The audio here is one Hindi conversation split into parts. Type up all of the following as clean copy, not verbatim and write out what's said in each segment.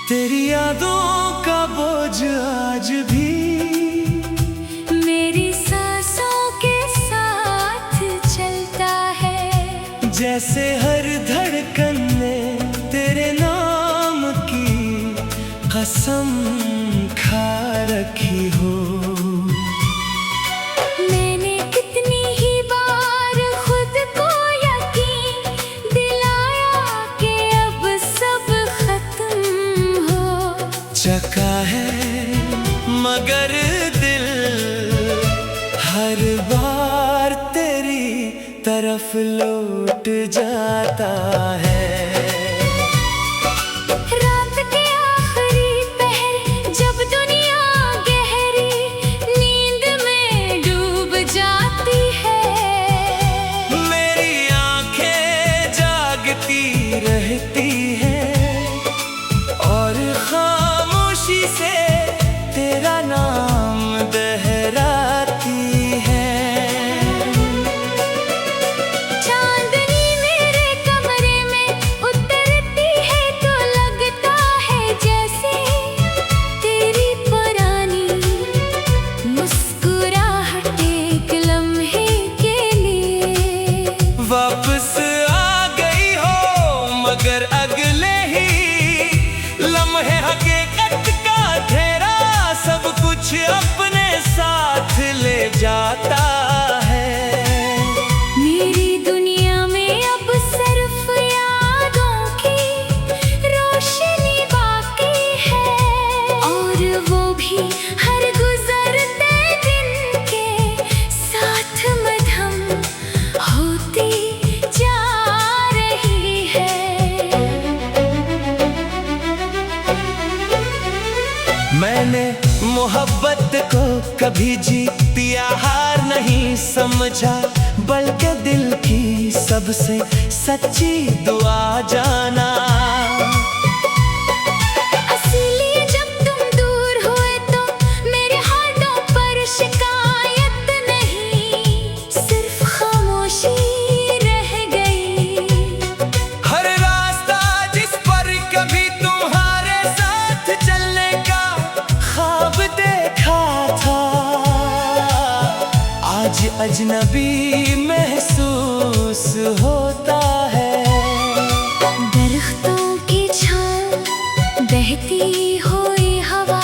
तेरी यादों का बोझ आज भी मेरी सांसों के साथ चलता है। जैसे हर धड़कन में तेरे नाम की कसम खा रखी हो। मैंने कितनी ही बार खुद को यकीन दिलाया कि अब सब खत्म हो चका है, मगर दिल हर बार तेरी तरफ लौट जाता है। रात के आखिरी पहर जब दुनिया गहरी नींद में डूब जाती है, मेरी आंखें जागती रहती हैं और खामोशी से तेरा नाम दोहराती है। चांदनी मेरे कमरे में उतरती है तो लगता है जैसे तेरी पुरानी मुस्कुराहट एक लम्हे के लिए वापस आ गई हो, मगर अगले ही लम्हे हकीकत का घेरा सब कुछ अपने साथ ले जाता है। मेरी दुनिया में अब सिर्फ यादों की रोशनी बाकी है और वो भी हर गुजरते दिन के साथ मधम होती जा रही है। मैंने मोहब्बत को कभी जीत या हार नहीं समझा, बल्कि दिल की सबसे सच्ची दुआ जाना। इसलिए जब तुम दूर हुए तो मेरे हाथों पर शिकायत नहीं, सिर्फ खामोशी रह गई। हर रास्ता जिस पर कभी तुम्हारे साथ चलने का ख्वाब देखा था, आज अजनबी महसूस होता है। दरख्तों की छांव, बहती हुई हवा,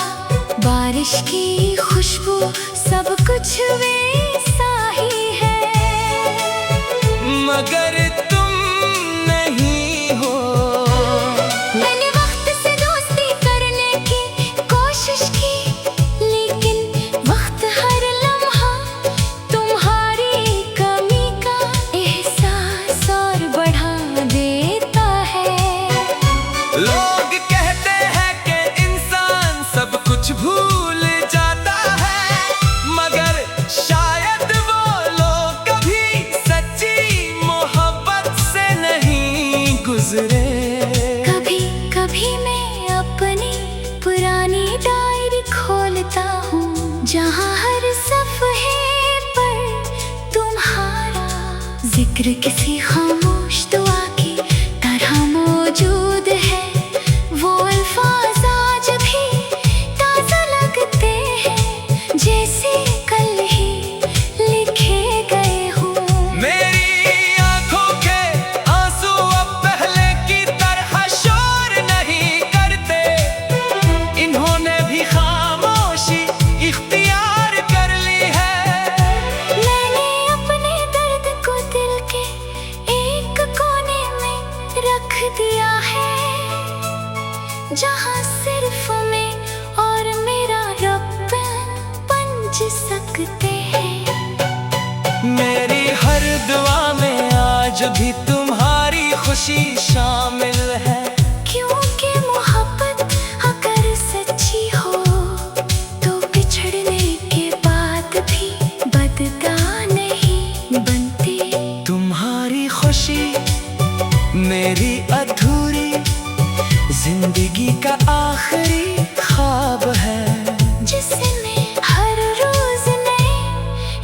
बारिश की खुशबू, सब कुछ वैसा ही है, मगर तुम नहीं हो। मैंने वक्त से दोस्ती करने की कोशिश की, लेकिन वक्त हर लम्हा तुम्हारी कमी का एहसास और बढ़ा देता है। लोग कहते हैं कि इंसान सब कुछ भूल जाता है, मगर शायद वो लोग कभी सच्ची मोहब्बत से नहीं गुजरे। कभी कभी मैं अपनी पुरानी डायरी खोलता हूँ, जहाँ हर सफ़े पर तुम्हारा जिक्र किसी खामोश दुआ की तरह मौजूद है। वो अल्फाज आज भी ताज़ा लगते हैं, जैसे कल ही लिखे गए हों। मेरी आंखों के आंसू अब पहले की तरह शोर नहीं करते, इन्होंने भी खामोशी इख्तियार कर ली है। मैंने अपने दर्द को दिल के एक कोने में रख दिया है, जहाँ सिर्फ मैं और मेरा रब पंच सकते हैं। मेरी हर दुआ में आज भी तुम्हारी खुशी शामिल है। क्योंकि मोहब्बत अगर सच्ची हो तो बिछड़ने के बाद भी बददा नहीं बनती। तुम्हारी खुशी मेरी अधूरी जिंदगी का आखिरी ख्वाब है, जिसे मैं हर रोज नए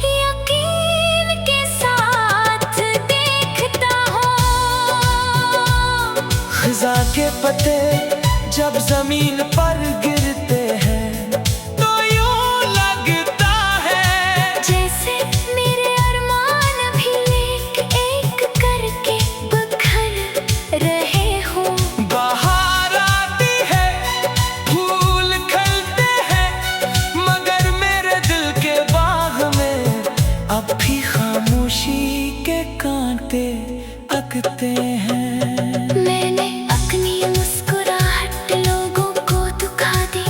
यकीन के साथ देखता हूँ। खजा के पत्ते जब जमीन पर गिरते हैं तो यूं लगता है जैसे मेरे अरमान भी एक एक करके बिखर रहे हो। बाहर आती है, फूल खिलते हैं, मगर मेरे दिल के बाग में अब भी खामोशी के कांटे अकते हैं। मैंने अपनी मुस्कुराहट लोगों को दुखा दी,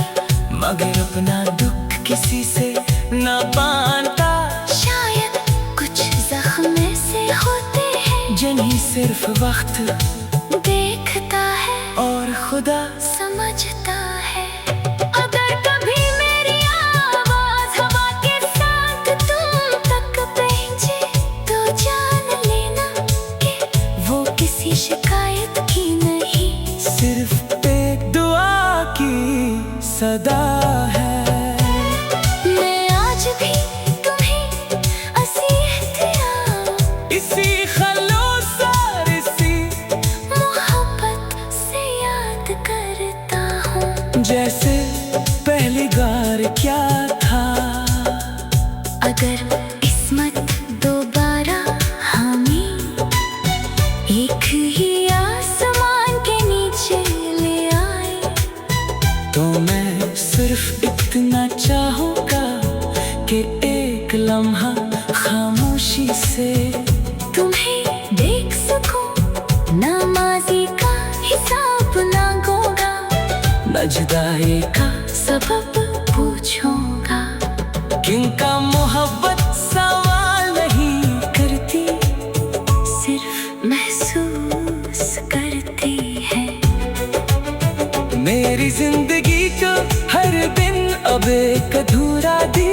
मगर अपना दुख किसी से न बांटा। शायद कुछ जख्म ऐसे होते हैं जिन्हें सिर्फ वक्त देखता है और खुदा समझता है। अगर कभी मेरी आवाज हवा के साथ तुम तक पहुंचे तो जान लेना कि वो किसी शिकायत की नहीं, सिर्फ एक दुआ की सदा है। मैं आज भी तुम्हें इसी खलूस और इसी मोहब्बत से याद करता हूँ। जैसे पहली बार क्या था। अगर किस्मत दोबारा हमें एक ही आसमान के नीचे ले आए तो मैं सिर्फ इतना चाहूँगा कि एक लम्हा खामोशी से तुम्हें देख सकूं, ना माजी का हिसाब ना गोगा, न जुदाई का सबब पूछूंगा। किनका मोहब्बत सवाल नहीं करती, सिर्फ महसूस करती है। मेरी जिंदगी को हर दिन अब एक अधूरा दी